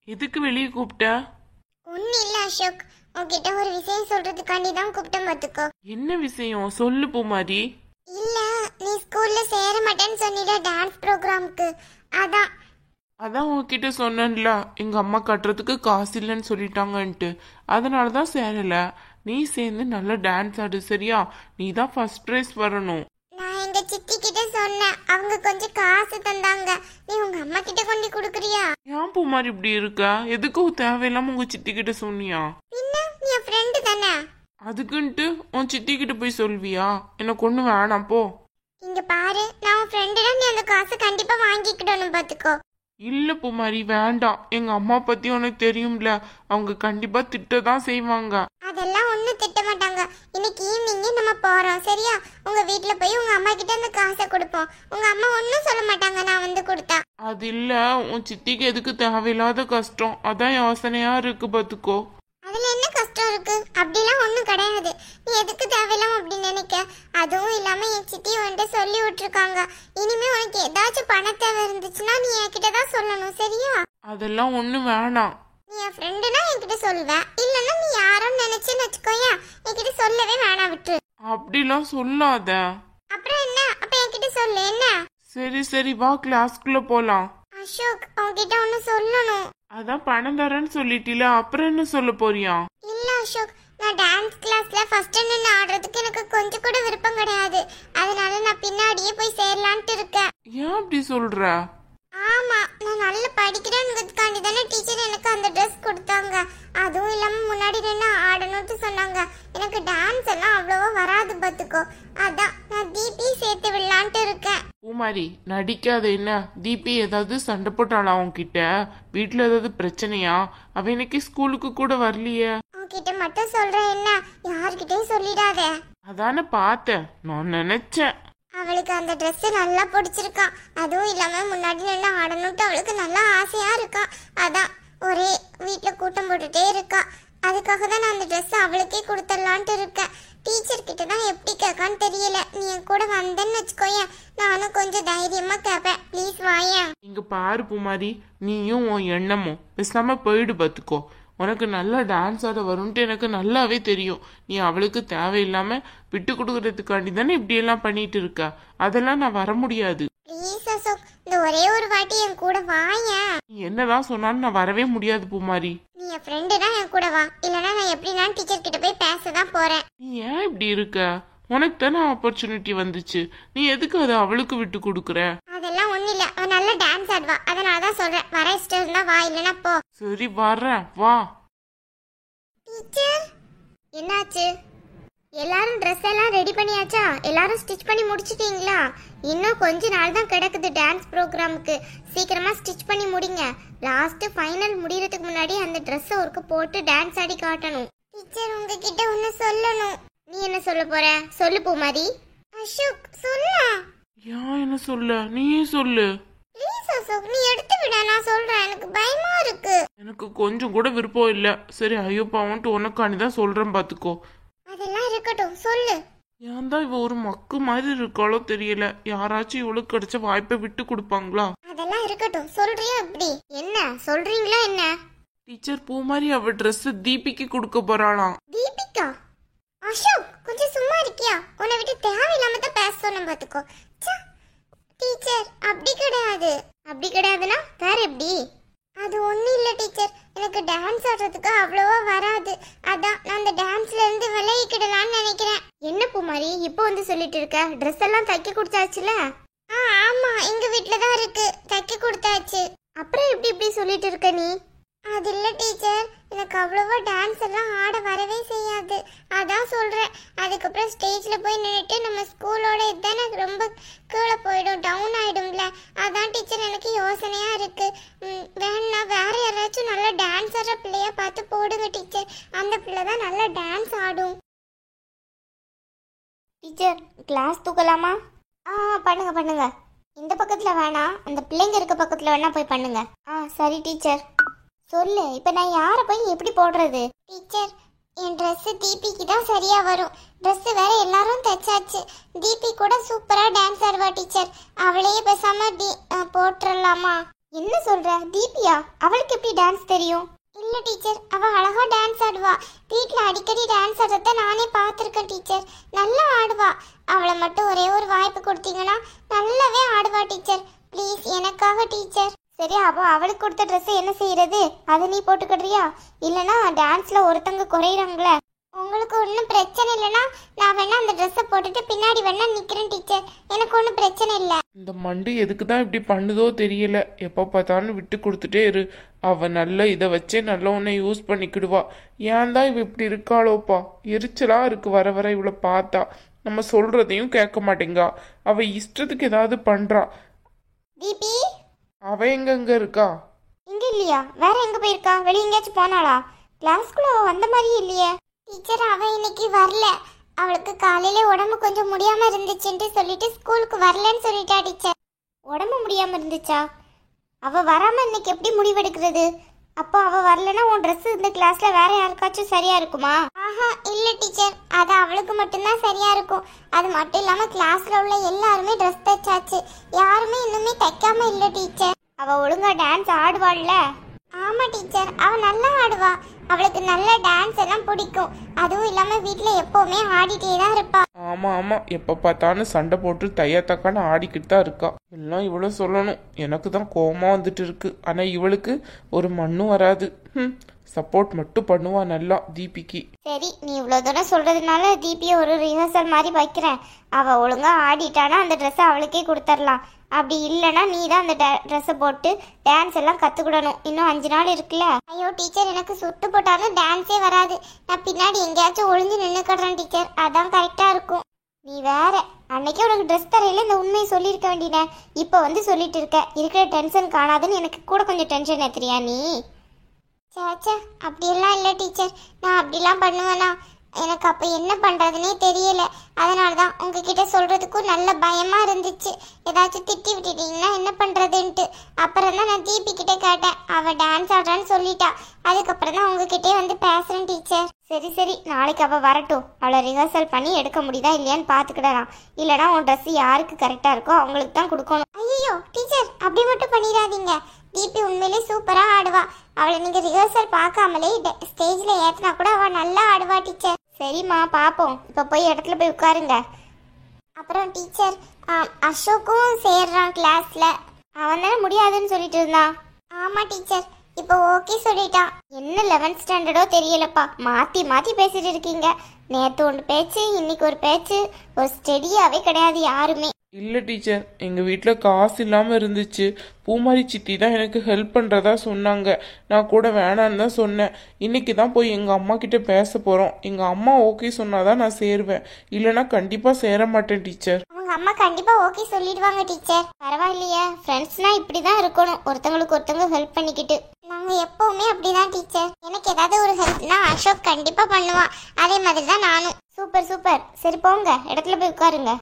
எதுக்கு வெளியே கூப்பிட்ட? ஒன்னும் இல்ல அசோக், உன்கிட்ட ஒரு விஷயம் சொல்றதுக்காண்டி தான் கூப்பிட்டேன் பாத்துக்கோ. என்ன விஷயம் சொல்லு பூமாரி. இல்ல, நீ ஸ்கூல்ல சேர மாட்டேன்னு சொன்னில டான்ஸ் ப்ரோக்ராம்க்கு. அதான் அதான் உன்கிட்ட சொன்னேன்ல, எங்க அம்மா கட்டுறதுக்கு காசு இல்லைன்னு சொல்லிட்டாங்கன்ட்டு. அதனாலதான் சேரல. நீ சேர்ந்து நல்லா டான்ஸ் ஆடு சரியா? நீ தான் ஃபர்ஸ்ட் ப்ரைஸ் வரணும். நான் எங்க சித்தி கிட்ட சொன்னேன், அவங்க கொஞ்சம் காசு தந்தாங்க. நீ உங்க அம்மா கிட்ட கொண்டு கொடுக்குறியா? ஏன் பூமாரி இப்படி இருக்க? எதுக்கு தேவையில்லாம உங்க சித்தி கிட்ட சொன்னியா? பின்ன நீ என் ஃப்ரெண்டு தானே. அதுக்குன்ட்டு உன் சித்தி கிட்ட போய் சொல்வியா? எனக்கு ஒண்ணு வேணாம் போ. இங்க பாரு, நான் உன் ஃப்ரெண்டுனா நீ அந்த காசை கண்டிப்பா வாங்கிக்கிடணும் பாத்துக்கோ. இல்ல பூமாரி வேண்டாம். எங்க அம்மா பத்தி உனக்கு தெரியும்ல, அவங்க கண்டிப்பா திட்டதான் செய்வாங்க. அதெல்லாம் ஒண்ணும் திட்ட மாட்டாங்க. இன்னைக்கு ஈவினிங்கே நம்ம போறோம் சரியா? உங்க வீட்டுல போய் உங்க அம்மா கிட்ட அந்த காசை கொடுப்போம். உங்க அம்மா ஒன்னும் சொல்ல மாட்டாங்க நான் வந்து கொடுத்தா. அது இல்ல, உன் சித்திக்கு எதுக்கு தேவையில்லாத கஷ்டம், அதான் யோசனையா இருக்கு பாத்துக்கோ. அதுல என்ன கஷ்டம் இருக்கு? அப்படிலாம் ஒண்ணும் கிடையாது. நீ எதுக்கு தேவையில்லாம அப்படி நினைக்க? அதுவும் இல்லாம என் சித்தி வந்துட்டு சொல்லி விட்டுருக்காங்க, இனிமே உனக்கு ஏதாச்சும் பண தேவை இருந்துச்சுன்னா நீ என்கிட்ட தான் சொல்லணும் சரியா? அதெல்லாம் ஒண்ணு வேணாம். நீ என் ஃப்ரெண்டுனா என்கிட்ட சொல்லுவ, இல்லன்னா நீ யாரும் நினைச்சுன்னு வச்சுக்கோயா, என்கிட்ட சொல்லவே வேணாம் விட்டு. அப்படிலாம் சொல்லாத. அப்புறம் என்ன? அப்ப என்கிட்ட சொல்லு என்ன? சரி சரி வா, கிளாஸ்க்குள்ள போலாம். அசோக், உன்கிட்ட ஒண்ணு சொல்லணும். அதான் பணம் தரேன்னு சொல்லிட்டில, அப்புறம் என்ன சொல்ல போறியா? இல்ல அசோக், நான் டான்ஸ் கிளாஸ்ல ஃபர்ஸ்ட் நின்னு ஆடுறதுக்கு எனக்கு கொஞ்சம் கூட விருப்பம் கிடையாது. அதனால நான் பின்னாடியே போய் சேரலான்ட்டு இருக்கேன். ஏன் அப்படி சொல்ற? ஆமா, நான் நல்லா படிக்கிறேன்றதுக்காண்டி தானே டீச்சர் எனக்கு அந்த ட்ரெஸ் கொடுத்தாங்க. அதுவும் இல்லாம முன்னாடி நின்று ஆடணும்னு சொன்னாங்க. எனக்கு டான்ஸ் எல்லாம் அவ்வளவா வராது பாத்துக்கோ. அதான் நான் தீபி சேர்த்து விடலான்ட்டு இருக்கேன். பூமாரி நடிக்காத. என்ன தீபி ஏதாவது சண்டை போட்டாளா உன்கிட்ட? வீட்டுல ஏதாவது பிரச்சனையா? அவ இன்னைக்கு ஸ்கூலுக்கு கூட வரலையே. உன்கிட்ட மட்டும் சொல்றேன் என்ன, யார்கிட்டயும் சொல்லிடாத. அதானே பார்த்தேன், நான் நினைச்சேன். அவளுக்கு அந்த ட்ரெஸ் நல்லா பிடிச்சிருக்கா. அதுவும் இல்லாம முன்னாடி நின்று ஆடணும்ட்டு அவளுக்கு நல்லா ஆசையா இருக்கா. அதான் ஒரே வீட்டுல கூட்டம் போட்டுட்டே இருக்கா. அதுக்காக தான் நான் அந்த ட்ரெஸ் அவளுக்கே கொடுத்துடலான்ட்டு இருக்கேன். டீச்சர் கிட்ட தான் எப்படி கேட்கான்னு தெரியல. நீ என் கூட வந்தேன்னு வச்சுக்கோயேன், நானும் கொஞ்சம் தைரியமா கேட்பேன். ப்ளீஸ் வாயேன். இங்க பாரு பூமாரி, நீயும் உன் எண்ணமும் பேசாம போயிடு பாத்துக்கோ. உனக்கு நல்லா டான்ஸ் ஆட வரும்ட்டு எனக்கு நல்லாவே தெரியும். நீ அவளுக்கு தேவையில்லாம விட்டு கொடுக்கறதுக்காண்டி தானே இப்படி எல்லாம் பண்ணிட்டு இருக்க. அதெல்லாம் நான் வர முடியாது. ப்ளீஸ் அசோக், இந்த ஒரே ஒரு வாட்டி என் கூட வாயேன். நீ என்னதான் சொன்னாலும் நான் வரவே முடியாது பூமாரி. நீ என் ஃப்ரெண்டுனா என் கூட வா, இல்லைன்னா நான் எப்படின்னா டீச்சர் கிட்ட போய் பேசதான் போறேன். நீ ஏன் இப்படி இருக்க? உனக்கு தானே ஆப்பர்ச்சுனிட்டி வந்துச்சு, நீ எதுக்கு அதை அவளுக்கு விட்டு கொடுக்குற? அதெல்லாம் ஒண்ணு இல்ல, அவ நல்லா டான்ஸ் ஆடுவா. அதனாலதான் சொல்றேன், வர இஷ்டம் இருந்தா வா, இல்லைன்னா போ. சரி வர்றேன் வா. டீச்சர், என்னாச்சு? எல்லாரும் ட்ரெஸ் எல்லாம் ரெடி பண்ணியாச்சா? எல்லாரும் ஸ்டிச் பண்ணி முடிச்சிட்டீங்களா? இன்னும் கொஞ்ச நாள் தான் கிடக்குது டான்ஸ் ப்ரோக்ராமுக்கு. சீக்கிரமா ஸ்டிச் பண்ணி முடிங்க. லாஸ்ட் ஃபைனல் முடியறதுக்கு முன்னாடி அந்த ட்ரெஸ்ஸை ஒருக்க போட்டு டான்ஸ் ஆடி காட்டணும். டீச்சர், உங்ககிட்ட ஒன்னு சொல்லணும். நீ என்ன சொல்ல போற? சொல்லு பூமாரி. அசோக் சொல்ல. ஏன் என்ன சொல்ல? நீயே சொல்லு. ப்ளீஸ் அசோக், நீ எடுத்து விட, நான் சொல்றேன். எனக்கு பயமா இருக்கு. எனக்கு கொஞ்சம் கூட விருப்பம் இல்ல. சரி ஐயோ பாவன்ட்டு உனக்காண்டி தான் சொல்றேன் பாத்துக்கோ. அதெல்லாம் இருக்கட்டும், சொல்லு. ஏன் தான் இவ ஒரு மக்கு மாதிரி இருக்காளோ தெரியல. யாராச்சும் இவளுக்கு கிடைச்ச வாய்ப்பை விட்டு கொடுப்பாங்களா? அதெல்லாம் இருக்கட்டும், சொல்றியா? எப்படி என்ன சொல்றீங்களா என்ன? டீச்சர் பூமாரி அவ ட்ரெஸ் தீபிக்கு கொடுக்க போறாளாம். தீபிகா? அசோக், கொஞ்சம் சும்மா இருக்கியா? உன்னை விட்டு தேவையில்லாம தான் பேச சொன்ன பாத்துக்கோ. டீச்சர், அப்படி கிடையாது. அப்படி கிடையாதுன்னா வேற எப்படி? அது ஒண்ணும் இல்ல டீச்சர், எனக்கு டான்ஸ் ஆடுறதுக்கு அவ்வளவா வராது. அதான் நான் அந்த டான்ஸ்ல இருந்து விலகிக்கிடலாம்னு நினைக்கிறேன். என்ன பூமாரி இப்போ வந்து சொல்லிட்டு இருக்க? ட்ரெஸ் எல்லாம் தைக்க கொடுத்தாச்சுல? ஆமா, எங்க வீட்ல தான் இருக்கு, தைக்க கொடுத்தாச்சு. அப்புறம் எப்படி இப்படி சொல்லிட்டு இருக்க நீ? அது இல்ல டீச்சர், எனக்கு அவ்வளவா டான்ஸ் எல்லாம் ஆட வரவே செய்யாது. அதான் சொல்றேன். அதுக்கப்புறம் ஸ்டேஜ்ல போய் நின்றுட்டு நம்ம ஸ்கூலோட இதுதான் எனக்கு ரொம்ப கீழே போயிடும், டவுன் ஆயிடும்ல. அதான் டீச்சர் எனக்கு யோசனையா இருக்கு. வேணா வேற யாராச்சும் நல்லா டான்ஸ் ஆடுற பிள்ளையா பார்த்து போடுங்க டீச்சர். அந்த பிள்ளை தான் நல்லா டான்ஸ் ஆடும். டீச்சர், கிளாஸ் தூக்கலாமா? பண்ணுங்க பண்ணுங்க. இந்த பக்கத்துல வேணாம், அந்த பிள்ளைங்க இருக்க பக்கத்துல வேணா போய் பண்ணுங்க. சரி டீச்சர். சொல்லு, இப்ப நான் யார போய் எப்படி போடுறது? டீச்சர், என் ட்ரெஸ் தீபிக்கு தான் சரியா வரும். ட்ரெஸ் வேற எல்லாரும் தைச்சாச்சு. தீபி கூட சூப்பரா டான்ஸ் ஆடுவா டீச்சர். அவளையே பேசாம போட்டுடலாமா? என்ன சொல்ற? தீபியா? அவளுக்கு எப்படி டான்ஸ் தெரியும்? இல்ல டீச்சர், அவ அழகா டான்ஸ் ஆடுவா. வீட்ல அடிக்கடி டான்ஸ் ஆடுறத நானே பார்த்துருக்கேன் டீச்சர். நல்லா ஆடுவா. அவளை மட்டும் ஒரே ஒரு வாய்ப்பு கொடுத்தீங்கன்னா நல்லாவே ஆடுவா டீச்சர். ப்ளீஸ் எனக்காக டீச்சர். சரி, அப்போ அவளுக்கு கொடுத்த ட்ரெஸ் என்ன செய்யறது? அதை நீ போட்டுக்கிறியா? இல்லைன்னா டான்ஸ்ல ஒருத்தங்க குறையிறாங்களே. உங்களுக்கு ஒன்றும் பிரச்சனை இல்லைன்னா நான் வேணா அந்த ட்ரெஸ்ஸை போட்டுட்டு பின்னாடி வேணா நிற்கிறேன் டீச்சர். எனக்கு ஒன்றும் பிரச்சனை இல்லை. இந்த மண்டு எதுக்கு தான் இப்படி பண்ணுதோ தெரியல. எப்போ பார்த்தாலும் விட்டு கொடுத்துட்டே இரு. அவ நல்ல இதை வச்சே நல்ல ஒன்றை யூஸ் பண்ணிக்கிடுவா. ஏன் தான் இவ இப்படி இருக்காளோப்பா. எரிச்சலா இருக்கு வர வர இவளை பார்த்தா. நம்ம சொல்றதையும் கேட்க மாட்டேங்கா. அவ இஷ்டத்துக்கு ஏதாவது பண்றா. தீபி அவ எங்க இருக்கா? இங்க இல்லையா? வேற எங்க போயிருக்கா? வெளிய எங்கேயாச்சும் போனாளா? கிளாஸ்க்குள்ள வந்த மாதிரியே இல்லையே. டீச்சர், அவ இன்னைக்கு வரல. அவளுக்கு காலையில உடம்பு கொஞ்சம் முடியாம இருந்துச்சுன்னு சொல்லிட்டு ஸ்கூலுக்கு வரலன்னு சொல்லிட்டா டீச்சர். உடம்பு முடியாம இருந்துச்சா? அவ வராம இன்னைக்கு எப்படி முடிவெடுக்கிறது? அப்போ அவ வரலன்னா உன் ட்ரெஸ் இந்த கிளாஸ்ல வேற யாருக்காச்சும் சரியா இருக்குமா? ஆஹா இல்ல டீச்சர், அது அவளுக்கு மட்டும்தான் சரியா இருக்கும். அது மட்டும் இல்லாம கிளாஸ்ல உள்ள எல்லாருமே ட்ரெஸ் தைச்சாச்சு. யாருமே இன்னுமே தைக்காம இல்ல டீச்சர். அவ ஒழுங்கா டான்ஸ் ஆடுவாள்ல? ஆமா டீச்சர், அவ நல்லா ஆடுவா. அவளுக்கு நல்ல டான்ஸ் எல்லாம் பிடிக்கும். அதுவும் இல்லாம வீட்ல எப்பவுமே ஆடிட்டே தான் இருப்பா. ஆமா, எப்ப பார்த்தாலும் சண்டை போட்டு தையத்தக்கான்னு ஆடிக்கிட்டு தான் இருக்கா. எல்லாம் இவ்வளவு சொல்லணும். எனக்கு தான் கோவமா வந்துட்டு இருக்கு. ஆனா இவளுக்கு ஒரு மண்ணும் வராது. சப்போர்ட் மட்டும் பண்ணுவா நல்லா தீபிக்கு. சரி, நீ இவ்வளவு தூரம் சொல்றதுனால தீபியை ஒரு ரிஹர்சல் மாதிரி வைக்கிறேன். அவ ஒழுங்கா ஆடிட்டானா அந்த ட்ரெஸ்ஸை அவளுக்கே கொடுத்துடலாம். அப்படி இல்லைன்னா நீ தான் அந்த ட்ரெஸ்ஸை போட்டு டான்ஸ் எல்லாம் கற்றுக்கிடணும். இன்னும் 5 நாள் இருக்குல்ல. ஐயோ டீச்சர், எனக்கு சுட்டு போட்டாலும் டான்ஸே வராது. நான் பின்னாடி எங்கேயாச்சும் ஒளிஞ்சு நின்றுக்கிறேன் டீச்சர். அதான் கரெக்டாக இருக்கும். நீ வேற அன்னைக்கே உனக்கு ட்ரெஸ் தரையில இந்த உண்மையை சொல்லியிருக்க வேண்டியன. இப்போ வந்து சொல்லிட்டு இருக்க. இருக்கிற டென்ஷன் காணாதுன்னு எனக்கு கூட கொஞ்சம் டென்ஷன் ஏத்துறியா நீ? சேச்சா, அப்படியெல்லாம் இல்லை டீச்சர். நான் அப்படிலாம் பண்ணுவேனா? எனக்கு அப்போ என்ன பண்ணுறதுனே தெரியல. அதனால தான் உங்ககிட்ட சொல்கிறதுக்கும் நல்ல பயமாக இருந்துச்சு. ஏதாச்சும் திட்டி விட்டுட்டீங்கன்னா என்ன பண்ணுறதுன்ட்டு. அப்புறம் தான் நான் தீபி கிட்டே கேட்டேன். அவள் டான்ஸ் ஆடுறான்னு சொல்லிட்டா. அதுக்கப்புறம் தான் உங்ககிட்டே வந்து பேசுகிறேன் டீச்சர். சரி, நாளைக்கு அவள் வரட்டும். அவளை ரிஹர்சல் பண்ணி எடுக்க முடியுதா இல்லையான்னு பார்த்துக்கிடலாம். இல்லைனா உன் ட்ரெஸ் யாருக்கு கரெக்டாக இருக்கோ அவங்களுக்கு தான் கொடுக்கணும். ஐயோ டீச்சர், அப்படி மட்டும் பண்ணிடாதீங்க. தீபி உண்மையிலே சூப்பராக ஆடுவா. அவளை நீங்கள் ரிஹர்சல் பார்க்காமலே ஸ்டேஜில் ஏற்றினா கூட அவள் நல்லா ஆடுவா டீச்சர். சரிம்மா, பார்ப்போம். இப்போ போய் இடத்துல போய் உட்காருங்க. அப்புறம் டீச்சர், அசோக்கும் சேர்றான் கிளாஸில். அவன் தானே முடியாதுன்னு சொல்லிட்டு இருந்தான். ஆமாம் டீச்சர், இப்போ ஓகே சொல்லிட்டான். என்ன 11th ஸ்டாண்டர்டோ தெரியலப்பா. மாற்றி பேசிட்டு இருக்கீங்க. நேற்று ஒன்று பேச்சு, இன்னைக்கு ஒரு பேச்சு. ஒரு ஸ்டெடியாகவே கிடையாது யாருமே. இல்லை டீச்சர், எங்கள் வீட்டில் காசு இல்லாமல் இருந்துச்சு. பூமாரி சித்தி தான் எனக்கு ஹெல்ப் பண்ணுறதா சொன்னாங்க. நான் கூட வேணான்னு தான் சொன்னேன். இன்னைக்கு தான் போய் எங்கள் அம்மா கிட்ட பேச போகிறோம். எங்கள் அம்மா ஓகே சொன்னாதான் நான் சேருவேன். இல்லைனா கண்டிப்பாக சேர மாட்டேன் டீச்சர். அவங்க அம்மா கண்டிப்பாக ஓகே சொல்லிடுவாங்க டீச்சர். பரவாயில்லையே, ஃப்ரெண்ட்ஸ்னால் இப்படி தான் இருக்கணும். ஒருத்தவங்களுக்கு ஒருத்தவங்க ஹெல்ப் பண்ணிக்கிட்டு. நாங்கள் எப்போவுமே அப்படிதான் டீச்சர். எனக்கு ஏதாவது ஒரு ஹெல்ப்னா அசோக் கண்டிப்பாக பண்ணுவான். அதே மாதிரி தான் நானும். சூப்பர். சரி போங்க, இடத்துல போய் உட்காருங்க.